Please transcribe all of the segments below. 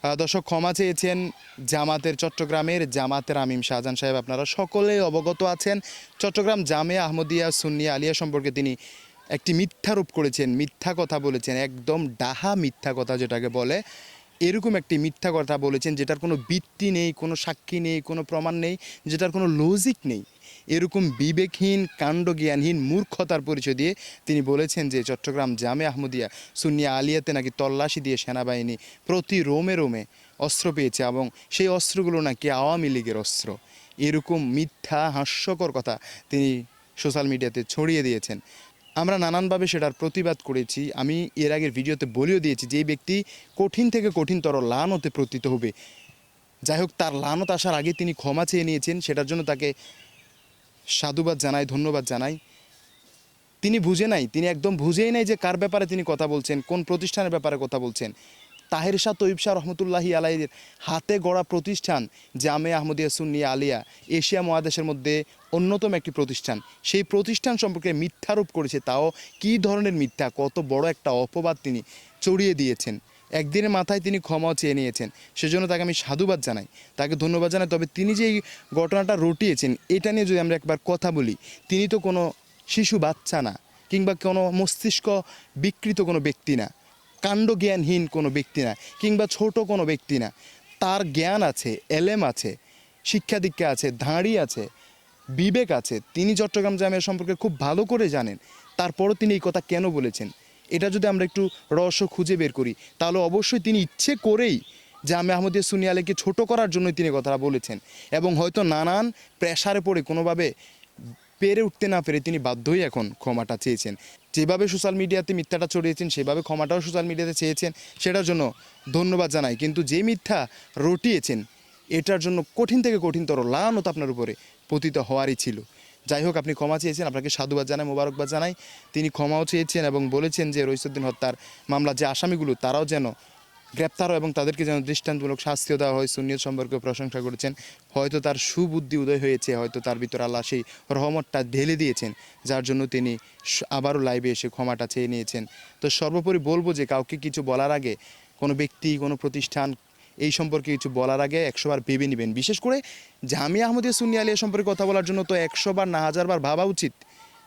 দর্শক, ক্ষমা চেয়েছেন জামাতের চট্টগ্রামের জামাতের আমিম শাহজাহান সাহেব। আপনারা সকলেই অবগত আছেন, চট্টগ্রাম জামিয়া আহমদিয়া সুন্নিয়া আলিয়া সম্পর্কে তিনি একটি মিথ্যারোপ করেছেন, মিথ্যা কথা বলেছেন, একদম ডাহা মিথ্যা কথা যেটাকে বলে, এরকম একটি মিথ্যা কথা বলেছেন যেটার কোনো ভিত্তি নেই, কোনো সাক্ষী নেই, কোনো প্রমাণ নেই, যেটার কোনো লজিক নেই। এরকম বিবেকহীন, কাণ্ডজ্ঞানহীন মূর্খতার পরিচয় দিয়ে তিনি বলেছেন যে চট্টগ্রাম জামে আহমদিয়া সুন্নিয়া আলিয়াতে নাকি তল্লাশি দিয়ে সেনাবাহিনী প্রতি রোমে রোমে অস্ত্র পেয়েছে এবং সেই অস্ত্রগুলো নাকি আওয়ামী লীগের অস্ত্র। এরকম মিথ্যা হাস্যকর কথা তিনি সোশ্যাল মিডিয়াতে ছড়িয়ে দিয়েছেন। আমরা নানানভাবে সেটার প্রতিবাদ করেছি। আমি এর আগের ভিডিওতে বলেও দিয়েছি যে এই ব্যক্তি কঠিন থেকে কঠিনতর লানতে পতিত হবে। যাই হোক, তার লানত আসার আগে তিনি ক্ষমা চেয়ে নিয়েছেন, সেটার জন্য তাকে সাধুবাদ জানাই, ধন্যবাদ জানাই। তিনি বুঝে নাই, তিনি একদম বুঝেই নাই যে কার ব্যাপারে তিনি কথা বলছেন, কোন প্রতিষ্ঠানের ব্যাপারে কথা বলছেন। তাহের শাহ তৈয়ব শাহ রহমতুল্লাহি আলাইহির হাতে গড়া প্রতিষ্ঠান জামে আহমদিয়া সুন্নিয়া আলিয়া এশিয়া মহাদেশের মধ্যে অন্যতম একটি প্রতিষ্ঠান। সেই প্রতিষ্ঠান সম্পর্কে মিথ্যারোপ করেছে, তাও কী ধরনের মিথ্যা, কত বড় একটা অপবাদ তিনি চড়িয়ে দিয়েছেন। একদিনের মাথায় তিনি ক্ষমাও চেয়ে নিয়েছেন, সেজন্য তাকে আমি সাধুবাদ জানাই, তাকে ধন্যবাদ জানাই। তবে তিনি যে এই ঘটনাটা রটিয়েছেন, এটা নিয়ে যদি আমরা একবার কথা বলি, তিনি তো কোনো শিশু বাচ্চা না, কিংবা কোনো মস্তিষ্ক বিকৃত কোনো ব্যক্তি না, কাণ্ডজ্ঞানহীন কোনো ব্যক্তি না, কিংবা ছোট কোনো ব্যক্তি না। তার জ্ঞান আছে, এলেম আছে, শিক্ষা দীক্ষা আছে, ধাঁড়ি আছে, বিবেক আছে। তিনি চট্টগ্রাম জামিয়া সম্পর্কে খুব ভালো করে জানেন। তারপরও তিনি এই কথা কেন বলেছেন, এটা যদি আমরা একটু রহস্য খুঁজে বের করি, তাহলে অবশ্যই তিনি ইচ্ছে করেই জামিয়া আহমদিয়া সুন্নিয়া আলিয়াকে ছোট করার জন্যই তিনি কথাটা বলেছেন, এবং হয়তো নানান প্রেশারে পড়ে কোনোভাবে পেরে উঠতে না পেরে তিনি বাধ্যই এখন ক্ষমাটা চেয়েছেন। যেভাবে সোশ্যাল মিডিয়াতে মিথ্যাটা ছড়িয়েছেন, সেভাবে ক্ষমাটাও সোশ্যাল মিডিয়াতে চেয়েছেন, সেটার জন্য ধন্যবাদ জানাই। কিন্তু যে মিথ্যা রটিয়েছেন, এটার জন্য কঠিন থেকে কঠিনতর লানত আপনার উপরে পতিত হওয়ারই ছিল। যাই হোক, আপনি ক্ষমা চেয়েছেন, আপনাকে সাধুবাদ জানাই, মোবারকবাদ জানাই। তিনি ক্ষমাও চেয়েছেন এবং বলেছেন যে রইসুদ্দিন হত্যার মামলার যে আসামিগুলো তারাও যেন গ্রেপ্তার হয় এবং তাদেরকে যেন দৃষ্টান্তমূলক শাস্তিও দেওয়া হয়। সুন্নিয়ত সম্পর্কে প্রশংসা করেছেন। হয়তো তার সুবুদ্ধি উদয় হয়েছে, হয়তো তার ভিতর আল্লাহ সেই রহমতটা ঢেলে দিয়েছেন, যার জন্য তিনি আবারও লাইভে এসে ক্ষমাটা চেয়ে নিয়েছেন। তো সর্বোপরি বলবো যে কাউকে কিছু বলার আগে, কোনো ব্যক্তি, কোনো প্রতিষ্ঠান এই সম্পর্কে কিছু বলার আগে 100 বার ভেবে নেবেন। বিশেষ করে জামিয়া আহমদিয়া সুন্নিয়া আলিয়া সম্পর্কে কথা বলার জন্য তো 100 বার না 1000 বার ভাবা উচিত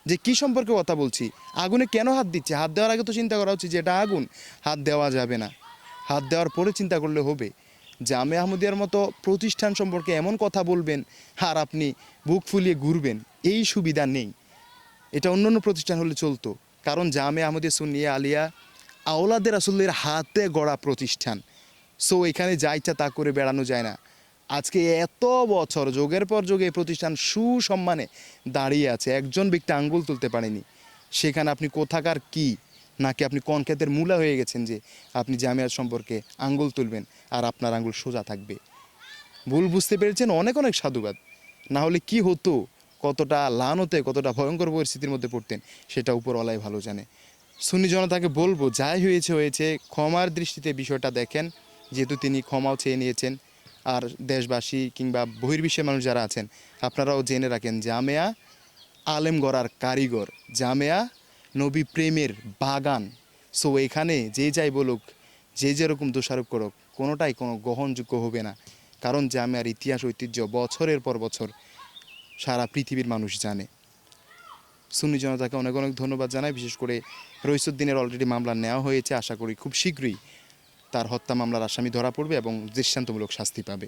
যে কী সম্পর্কে কথা বলছি। আগুনে কেন হাত দিচ্ছে, হাত দেওয়ার আগে তো চিন্তা করা উচিত যে এটা আগুন, হাত দেওয়া যাবে না, হাত দেওয়ার পরে চিন্তা করলে হবে। জামে আহমদিয়ার মতো প্রতিষ্ঠান সম্পর্কে এমন কথা বলবেন আর আপনি বুক ফুলিয়ে ঘুরবেন, এই সুবিধা নেই। এটা অন্য অন্য প্রতিষ্ঠান হলে চলতো, কারণ জামে আহমদিয়া সুন্নিয়া আলিয়া আওলাদের রাসূলের হাতে গড়া প্রতিষ্ঠান। সো এখানে যা ইচ্ছা তা করে বেড়ানো যায় না। আজকে এত বছর যোগের পর যোগে এই প্রতিষ্ঠান সুসম্মানে দাঁড়িয়ে আছে, একজন ব্যক্তি আঙ্গুল তুলতে পারেনি। সেখানে আপনি কোথাকার কি, নাকি আপনি কোন ক্ষেতের মূলা হয়ে গেছেন যে আপনি জামিয়াত সম্পর্কে আঙ্গুল তুলবেন আর আপনার আঙ্গুল সোজা থাকবে। ভুল বুঝতে পেরেছেন, অনেক অনেক সাধুবাদ। না হলে কি হতো, কতটা লানতে, কতটা ভয়ঙ্কর পরিস্থিতির মধ্যে পড়তেন, সেটা উপরওয়ালাই ভালো জানে। সুন্নি জনতাকে বলবো, যাই হয়েছে হয়েছে, ক্ষমার দৃষ্টিতে বিষয়টা দেখেন, যেহেতু তিনি ক্ষমাও চেয়ে নিয়েছেন। আর দেশবাসী কিংবা বহির্বিশ্বের মানুষ যারা আছেন, আপনারাও জেনে রাখেন, জামেয়া আলেম গড়ার কারিগর, জামেয়া নবী প্রেমের বাগান। সো এখানে যে যাই বলুক, যে যেরকম দোষারোপ করুক, কোনোটাই কোনো গ্রহণযোগ্য হবে না। কারণ জামেয়ার ইতিহাস ঐতিহ্য বছরের পর বছর সারা পৃথিবীর মানুষ জানে। সুন্নি জনতাকে অনেক অনেক ধন্যবাদ জানাই। বিশেষ করে রইসুদ্দিনের অলরেডি মামলা নেওয়া হয়েছে, আশা করি খুব শীঘ্রই তার হত্যা মামলার আসামি ধরা পড়বে এবং দৃষ্টান্তমূলক শাস্তি পাবে।